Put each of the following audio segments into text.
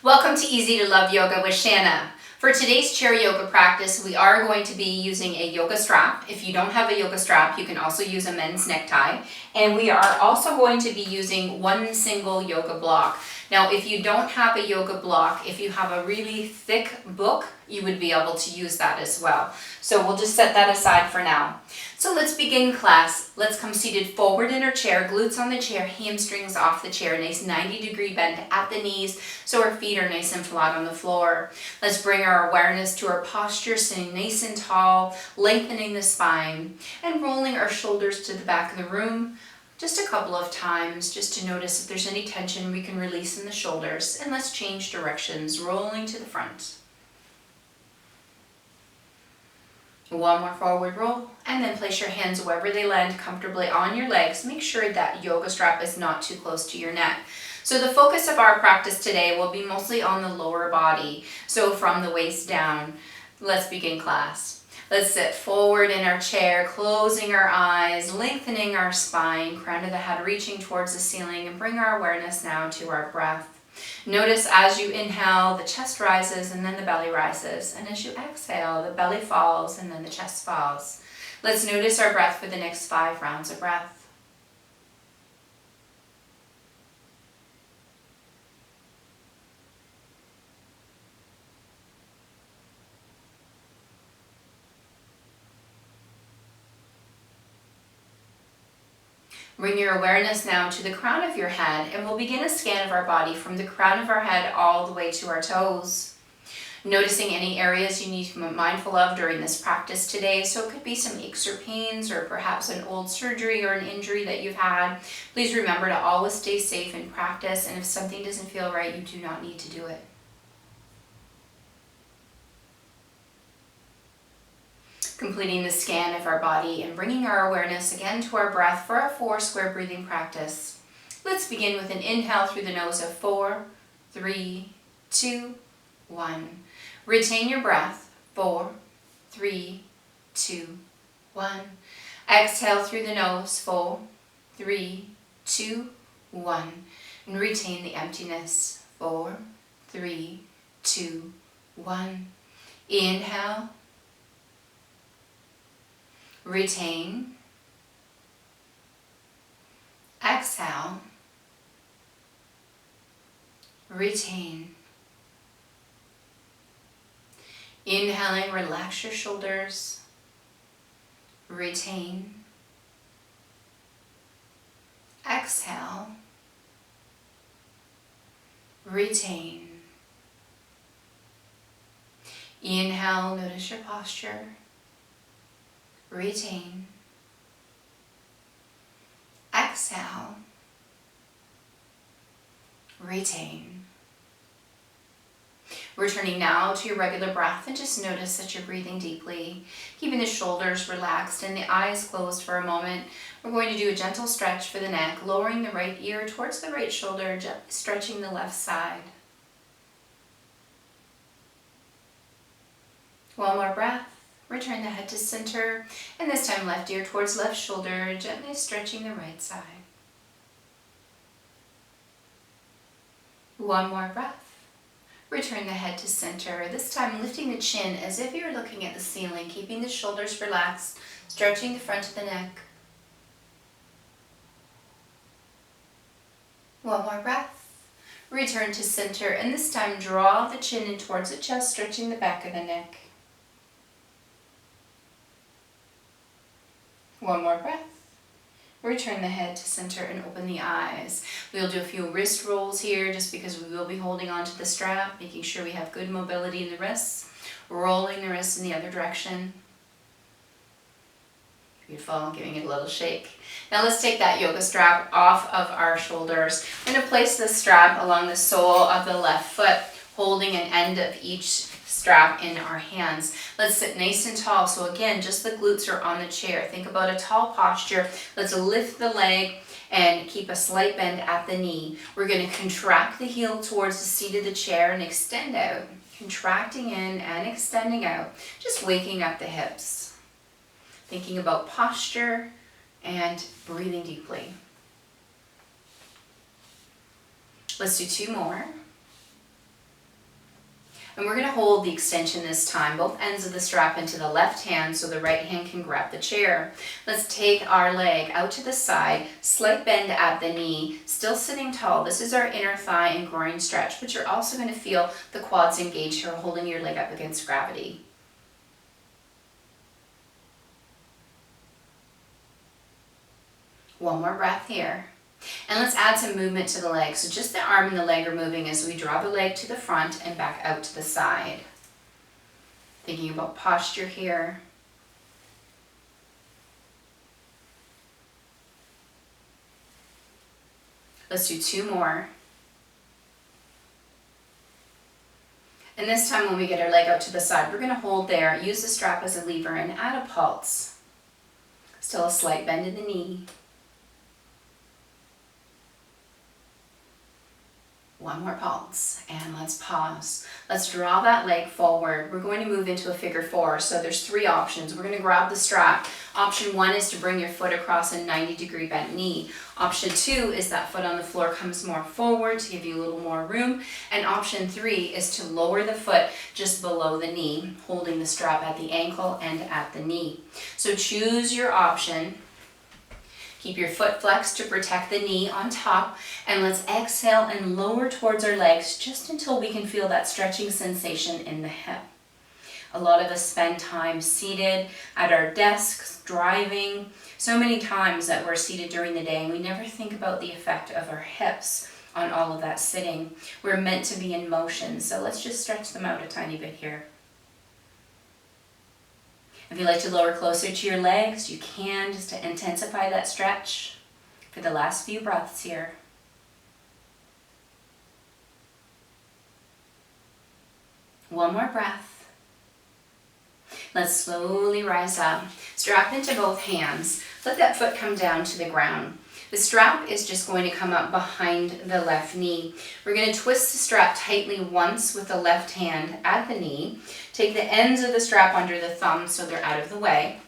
Welcome to Easy to Love Yoga with Shanna. For today's chair yoga practice, we are going to be using a yoga strap. If you don't have a yoga strap, you can also use a men's necktie. And we are also going to be using one single yoga block. Now, if you don't have a yoga block, if you have a really thick book, you would be able to use that as well. So we'll just set that aside for now. So let's begin class. Let's come seated forward in our chair, glutes on the chair, hamstrings off the chair, nice 90-degree bend at the knees so our feet are nice and flat on the floor. Let's bring our awareness to our posture, sitting nice and tall, lengthening the spine, and rolling our shoulders to the back of the room just a couple of times, just to notice if there's any tension we can release in the shoulders. And let's change directions, rolling to the front. One more forward roll, and then place your hands wherever they land comfortably on your legs. Make sure that yoga strap is not too close to your neck. So the focus of our practice today will be mostly on the lower body, so from the waist down. Let's begin class. Let's sit forward in our chair, closing our eyes, lengthening our spine, crown of the head reaching towards the ceiling, and bring our awareness now to our breath. Notice as you inhale, the chest rises and then the belly rises. And as you exhale, the belly falls and then the chest falls. Let's notice our breath for the next 5 rounds of breath. Bring your awareness now to the crown of your head, and we'll begin a scan of our body from the crown of our head all the way to our toes. Noticing any areas you need to be mindful of during this practice today. So it could be some aches or pains, or perhaps an old surgery or an injury that you've had. Please remember to always stay safe in practice, and if something doesn't feel right, you do not need to do it. Completing the scan of our body and bringing our awareness again to our breath for our 4 square breathing practice. Let's begin with an inhale through the nose of 4, 3, 2, 1. Retain your breath. 4, 3, 2, 1. Exhale through the nose. 4, 3, 2, 1. And retain the emptiness. 4, 3, 2, 1. Inhale. Retain. Exhale. Retain. Inhaling, relax your shoulders. Retain. Exhale. Retain. Inhale, notice your posture. Retain. Exhale. Retain. Returning now to your regular breath, and just notice that you're breathing deeply, keeping the shoulders relaxed and the eyes closed for a moment. We're going to do a gentle stretch for the neck, lowering the right ear towards the right shoulder, gently stretching the left side. One more breath. Return the head to center, and this time left ear towards left shoulder, gently stretching the right side. One more breath. Return the head to center, this time lifting the chin as if you're looking at the ceiling, keeping the shoulders relaxed, stretching the front of the neck. One more breath. Return to center, and this time draw the chin in towards the chest, stretching the back of the neck. One more breath. Return the head to center and open the eyes. We'll do a few wrist rolls here just because we will be holding on to the strap, making sure we have good mobility in the wrists, rolling the wrists in the other direction. Beautiful, giving it a little shake. Now let's take that yoga strap off of our shoulders. I'm going to place the strap along the sole of the left foot, holding an end of each strap in our hands. Let's sit nice and tall. So again, just the glutes are on the chair. Think about a tall posture. Let's lift the leg and keep a slight bend at the knee. We're going to contract the heel towards the seat of the chair and extend out. Contracting in and extending out. Just waking up the hips. Thinking about posture and breathing deeply. Let's do 2 more. And we're going to hold the extension this time, both ends of the strap into the left hand so the right hand can grab the chair. Let's take our leg out to the side, slight bend at the knee, still sitting tall. This is our inner thigh and groin stretch, but you're also going to feel the quads engage here, holding your leg up against gravity. One more breath here. And let's add some movement to the leg. So just the arm and the leg are moving as we draw the leg to the front and back out to the side. Thinking about posture here. Let's do 2 more. And this time when we get our leg out to the side, we're going to hold there, use the strap as a lever and add a pulse. Still a slight bend in the knee. One more pulse, and let's pause. Let's draw that leg forward. We're going to move into a figure 4. So there's 3 options. We're going to grab the strap. Option 1 is to bring your foot across a 90-degree bent knee. Option 2 is that foot on the floor comes more forward to give you a little more room. And option 3 is to lower the foot just below the knee, holding the strap at the ankle and at the knee. So choose your option. Keep your foot flexed to protect the knee on top, and let's exhale and lower towards our legs just until we can feel that stretching sensation in the hip. A lot of us spend time seated at our desks, driving, so many times that we're seated during the day and we never think about the effect of our hips on all of that sitting. We're meant to be in motion, so let's just stretch them out a tiny bit here. If you'd like to lower closer to your legs, you can, just to intensify that stretch for the last few breaths here. One more breath. Let's slowly rise up. Strap into both hands. Let that foot come down to the ground. The strap is just going to come up behind the left knee. We're going to twist the strap tightly once with the left hand at the knee. Take the ends of the strap under the thumb so they're out of the way.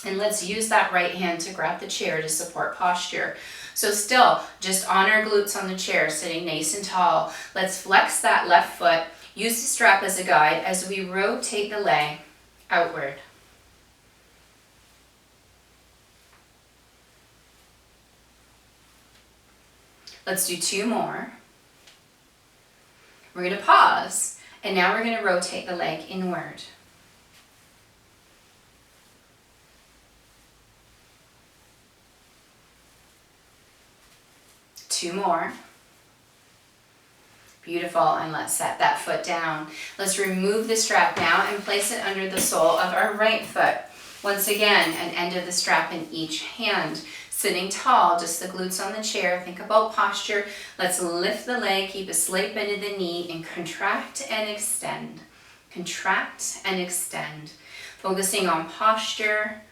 And let's use that right hand to grab the chair to support posture. So still, just on our glutes on the chair, sitting nice and tall. Let's flex that left foot. Use the strap as a guide as we rotate the leg outward. Let's do 2 more. We're going to pause, and now we're going to rotate the leg inward. Two more. Beautiful, and let's set that foot down. Let's remove the strap now and place it under the sole of our right foot. Once again, an end of the strap in each hand. Sitting tall, just the glutes on the chair. Think about posture. Let's lift the leg, keep a slight bend in the knee, and contract and extend. Contract and extend. Focusing on posture,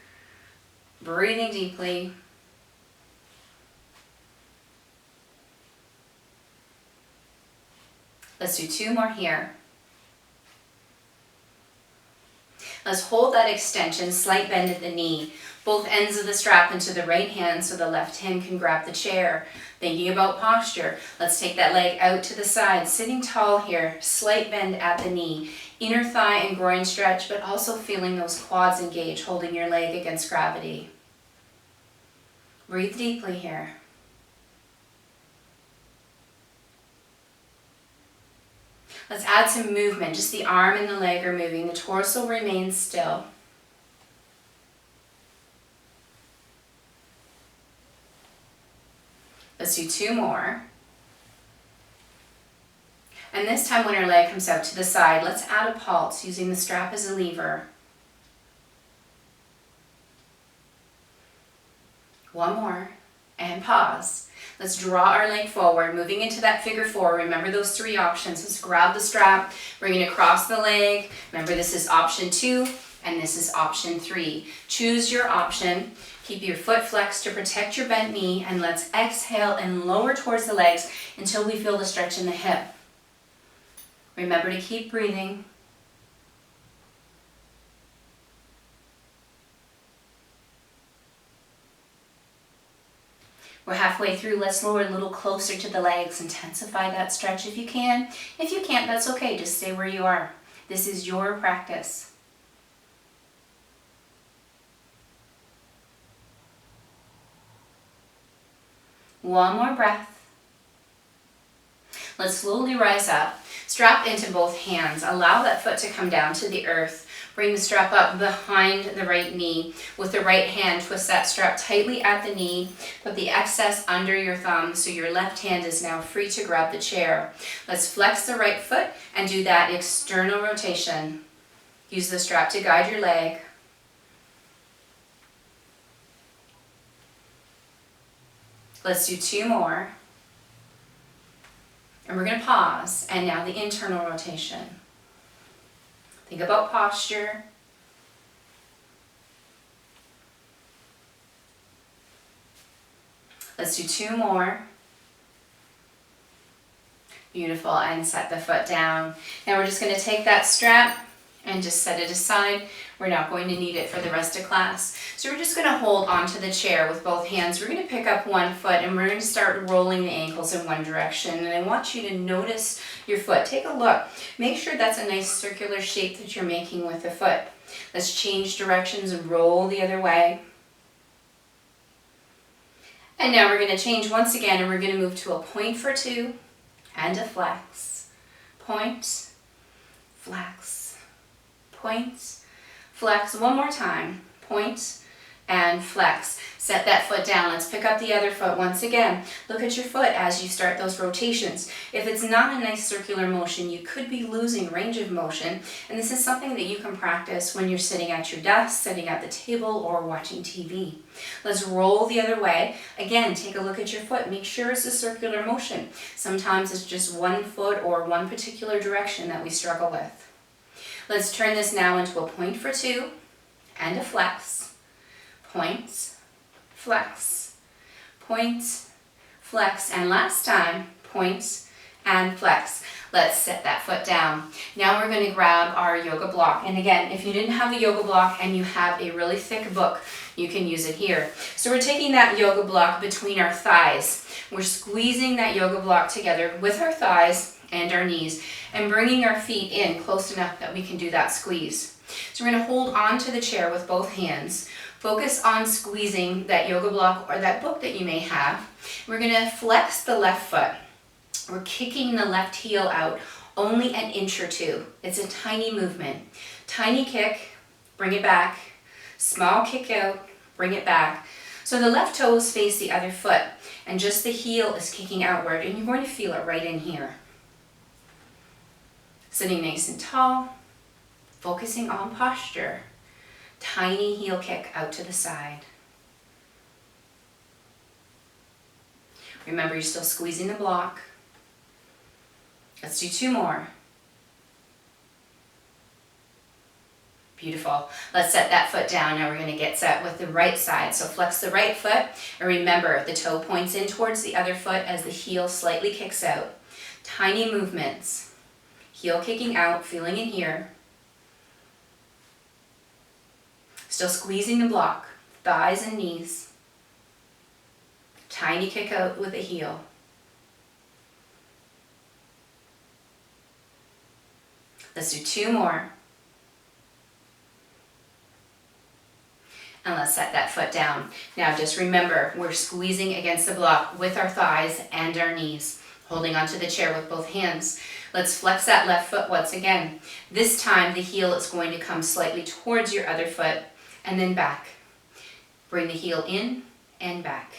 breathing deeply. Let's do 2 more here. Let's hold that extension, slight bend at the knee. Both ends of the strap into the right hand so the left hand can grab the chair. Thinking about posture, let's take that leg out to the side, sitting tall here, slight bend at the knee. Inner thigh and groin stretch, but also feeling those quads engage, holding your leg against gravity. Breathe deeply here. Let's add some movement. Just the arm and the leg are moving. The torso remains still. Let's do 2 more. And this time when our leg comes out to the side, let's add a pulse using the strap as a lever. 1 more, and pause. Let's draw our leg forward, moving into that figure 4. Remember those 3 options. Let's grab the strap, bring it across the leg. Remember, this is option 2, and this is option 3. Choose your option. Keep your foot flexed to protect your bent knee, and let's exhale and lower towards the legs until we feel the stretch in the hip. Remember to keep breathing. We're halfway through. Let's lower a little closer to the legs. Intensify that stretch if you can. If you can't, that's okay. Just stay where you are. This is your practice. One more breath. Let's slowly rise up. Strap into both hands. Allow that foot to come down to the earth. Bring the strap up behind the right knee. With the right hand, twist that strap tightly at the knee. Put the excess under your thumb so your left hand is now free to grab the chair. Let's flex the right foot and do that external rotation. Use the strap to guide your leg. Let's do 2 more. And we're going to pause. And now the internal rotation. Think about posture. Let's do 2 more. Beautiful. And set the foot down. Now we're just going to take that strap and just set it aside. We're not going to need it for the rest of class. So we're just going to hold onto the chair with both hands. We're going to pick up one foot and we're going to start rolling the ankles in one direction. And I want you to notice your foot. Take a look. Make sure that's a nice circular shape that you're making with the foot. Let's change directions and roll the other way. And now we're going to change once again and we're going to move to a point for 2 and a flex. Point, flex, point, flex. One more time. Point and flex. Set that foot down. Let's pick up the other foot once again. Look at your foot as you start those rotations. If it's not a nice circular motion, you could be losing range of motion. And this is something that you can practice when you're sitting at your desk, sitting at the table, or watching TV. Let's roll the other way. Again, take a look at your foot. Make sure it's a circular motion. Sometimes it's just one foot or one particular direction that we struggle with. Let's turn this now into a point for 2 and a flex. Point, flex, point, flex, and last time, point and flex. Let's set that foot down. Now we're going to grab our yoga block. And again, if you didn't have a yoga block and you have a really thick book, you can use it here. So we're taking that yoga block between our thighs. We're squeezing that yoga block together with our thighs and our knees and bringing our feet in close enough that we can do that squeeze. So we're going to hold on to the chair with both hands. Focus on squeezing that yoga block or that book that you may have. We're going to flex the left foot. We're kicking the left heel out only an inch or 2. It's a tiny movement. Tiny kick, bring it back. Small kick out, bring it back. So the left toes face the other foot and just the heel is kicking outward and you're going to feel it right in here. Sitting nice and tall, focusing on posture. Tiny heel kick out to the side. Remember, you're still squeezing the block. Let's do 2 more. Beautiful. Let's set that foot down. Now we're going to get set with the right side. So flex the right foot. And remember, the toe points in towards the other foot as the heel slightly kicks out. Tiny movements. Heel kicking out, feeling in here. Still squeezing the block, thighs and knees. Tiny kick out with the heel. Let's do 2 more. And let's set that foot down. Now just remember, we're squeezing against the block with our thighs and our knees, holding onto the chair with both hands. Let's flex that left foot once again. This time the heel is going to come slightly towards your other foot and then back. Bring the heel in and back.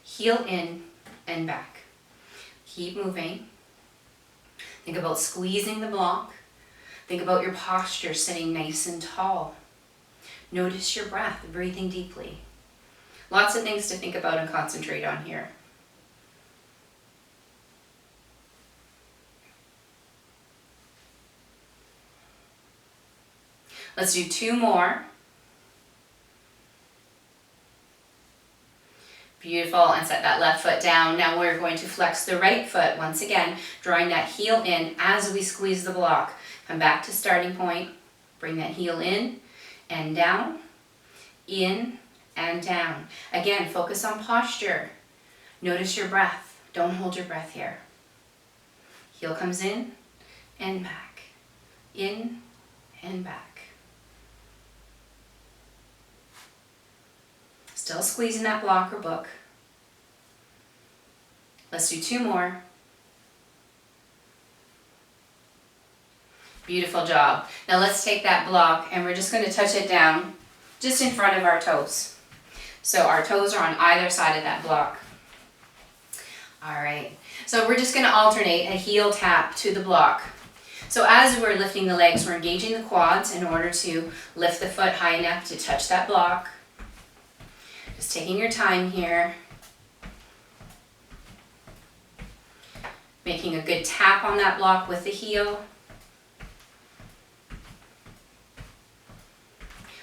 Heel in and back. Keep moving. Think about squeezing the block. Think about your posture, sitting nice and tall. Notice your breath, breathing deeply. Lots of things to think about and concentrate on here. Let's do 2 more. Beautiful, and set that left foot down. Now we're going to flex the right foot once again, drawing that heel in as we squeeze the block. Come back to starting point, bring that heel in and down, in and down. Again, focus on posture. Notice your breath. Don't hold your breath here. Heel comes in and back. In and back. Still squeezing that block or book. Let's do 2 more. Beautiful job. Now let's take that block and we're just going to touch it down just in front of our toes. So our toes are on either side of that block. All right. So we're just going to alternate a heel tap to the block. So as we're lifting the legs, we're engaging the quads in order to lift the foot high enough to touch that block. Just taking your time here. Making a good tap on that block with the heel.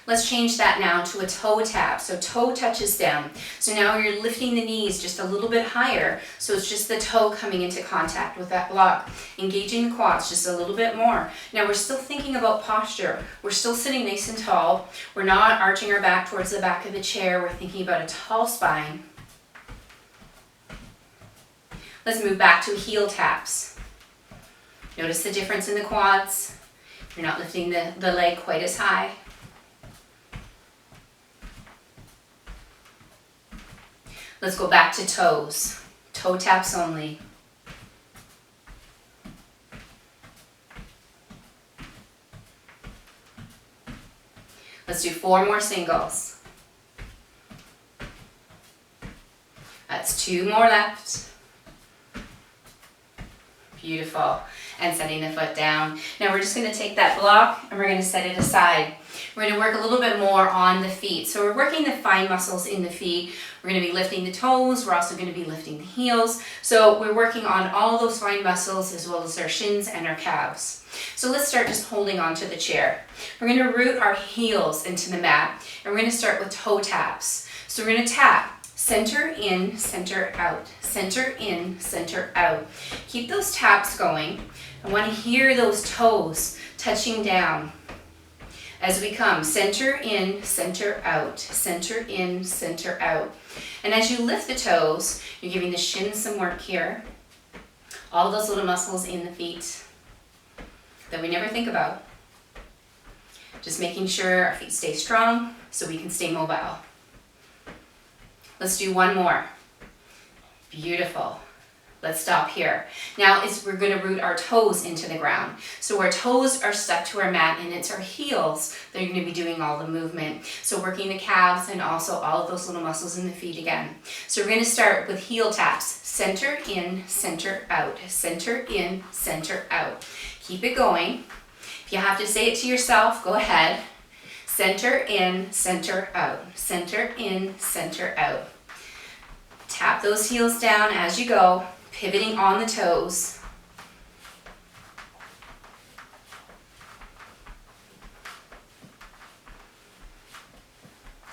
Let's change that now to a toe tap. So toe touches down. So now you're lifting the knees just a little bit higher. So it's just the toe coming into contact with that block. Engaging the quads just a little bit more. Now we're still thinking about posture. We're still sitting nice and tall. We're not arching our back towards the back of the chair. We're thinking about a tall spine. Let's move back to heel taps. Notice the difference in the quads. You're not lifting the leg quite as high. Let's go back to toes. Toe taps only. Let's do 4 more singles. That's 2 more left. Beautiful. And setting the foot down. Now we're just going to take that block and we're going to set it aside. We're going to work a little bit more on the feet. So we're working the fine muscles in the feet. We're going to be lifting the toes. We're also going to be lifting the heels. So we're working on all those fine muscles as well as our shins and our calves. So let's start just holding on to the chair. We're going to root our heels into the mat. And we're going to start with toe taps. So we're going to tap. Center in, center out. Center in, center out. Keep those taps going. I want to hear those toes touching down as we come. Center in, center out. Center in, center out. And as you lift the toes, you're giving the shins some work here. All those little muscles in the feet that we never think about. Just making sure our feet stay strong so we can stay mobile. Let's do 1 more. Beautiful. Let's stop here. Now we're going to root our toes into the ground. So our toes are stuck to our mat and it's our heels that are going to be doing all the movement. So working the calves and also all of those little muscles in the feet again. So we're going to start with heel taps. Center in, center out. Center in, center out. Keep it going. If you have to say it to yourself, go ahead. Center in, center out. Center in, center out. Tap those heels down as you go, pivoting on the toes.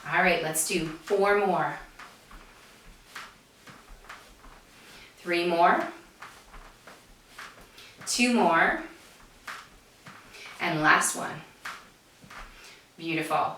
All right, let's do 4 more. 3 more. 2 more. And last one. Beautiful.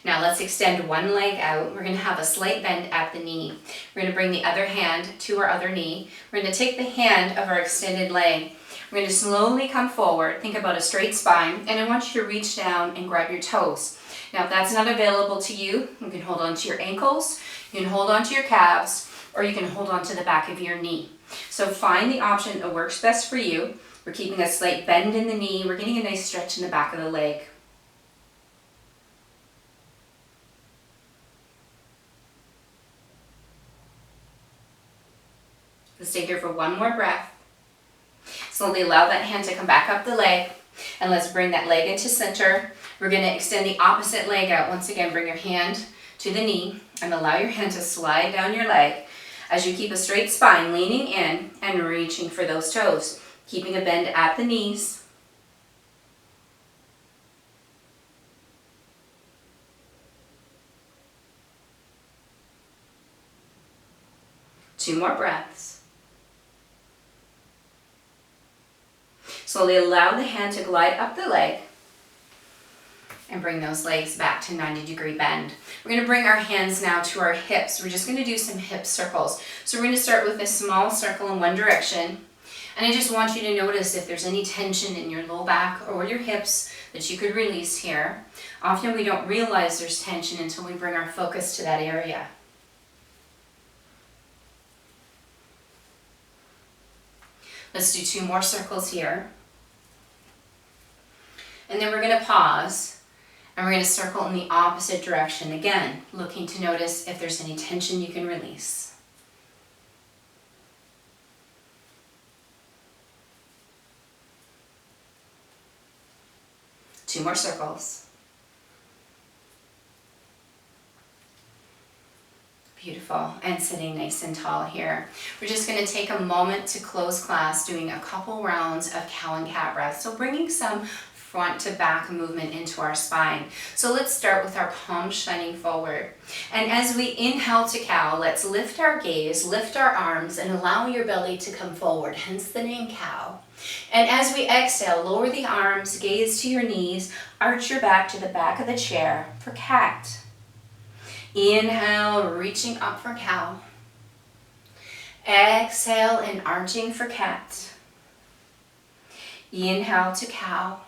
Now let's extend one leg out. We're going to have a slight bend at the knee. We're going to bring the other hand to our other knee. We're going to take the hand of our extended leg. We're going to slowly come forward. Think about a straight spine. And I want you to reach down and grab your toes. Now if that's not available to you, you can hold on to your ankles, you can hold on to your calves, or you can hold on to the back of your knee. So find the option that works best for you. We're keeping a slight bend in the knee. We're getting a nice stretch in the back of the leg. Let's stay here for 1 more breath. Slowly allow that hand to come back up the leg. And let's bring that leg into center. We're going to extend the opposite leg out. Once again, bring your hand to the knee and allow your hand to slide down your leg as you keep a straight spine, leaning in and reaching for those toes. Keeping a bend at the knees. Two more breaths. Slowly allow the hand to glide up the leg. And bring those legs back to 90-degree bend. We're going to bring our hands now to our hips. We're just going to do some hip circles. So we're going to start with a small circle in one direction. And I just want you to notice if there's any tension in your low back or your hips that you could release here. Often we don't realize there's tension until we bring our focus to that area. Let's do 2 more circles here. And then we're going to pause. And we're going to circle in the opposite direction. Again, looking to notice if there's any tension you can release. Two more circles. Beautiful. And sitting nice and tall here. We're just going to take a moment to close class doing a couple rounds of cow and cat breath. So bringing some front to back movement into our spine. So let's start with our palms shining forward. And as we inhale to cow, let's lift our gaze, lift our arms, and allow your belly to come forward, hence the name cow. And as we exhale, lower the arms, gaze to your knees, arch your back to the back of the chair for cat. Inhale, reaching up for cow. Exhale and arching for cat. Inhale to cow.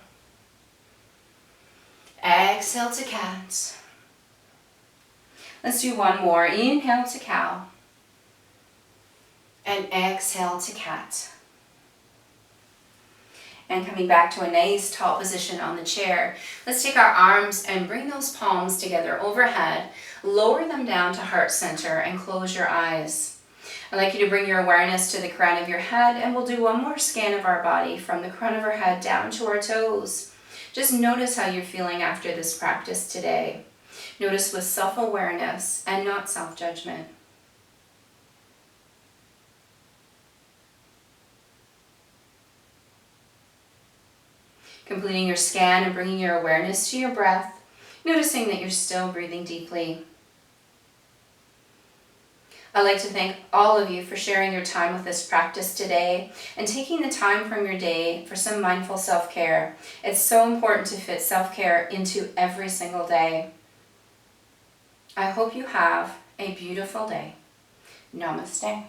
Exhale to cat. Let's do one more. Inhale to cow. And exhale to cat. And coming back to a nice tall position on the chair. Let's take our arms and bring those palms together overhead. Lower them down to heart center and close your eyes. I'd like you to bring your awareness to the crown of your head, and we'll do one more scan of our body from the crown of our head down to our toes. Just notice how you're feeling after this practice today. Notice with self-awareness and not self-judgment. Completing your scan and bringing your awareness to your breath, noticing that you're still breathing deeply. I'd like to thank all of you for sharing your time with this practice today and taking the time from your day for some mindful self-care. It's so important to fit self-care into every single day. I hope you have a beautiful day. Namaste.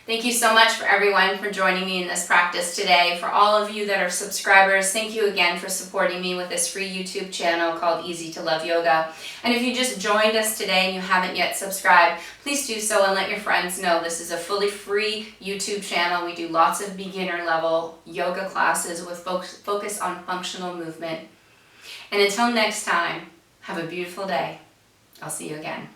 Thank you so much for everyone for joining me in this practice today. For all of you that are subscribers, thank you again for supporting me with this free YouTube channel called Easy to Love Yoga. And if you just joined us today and you haven't yet subscribed, please do so and let your friends know this is a fully free YouTube channel. We do lots of beginner level yoga classes with focus on functional movement. And until next time, have a beautiful day. I'll see you again.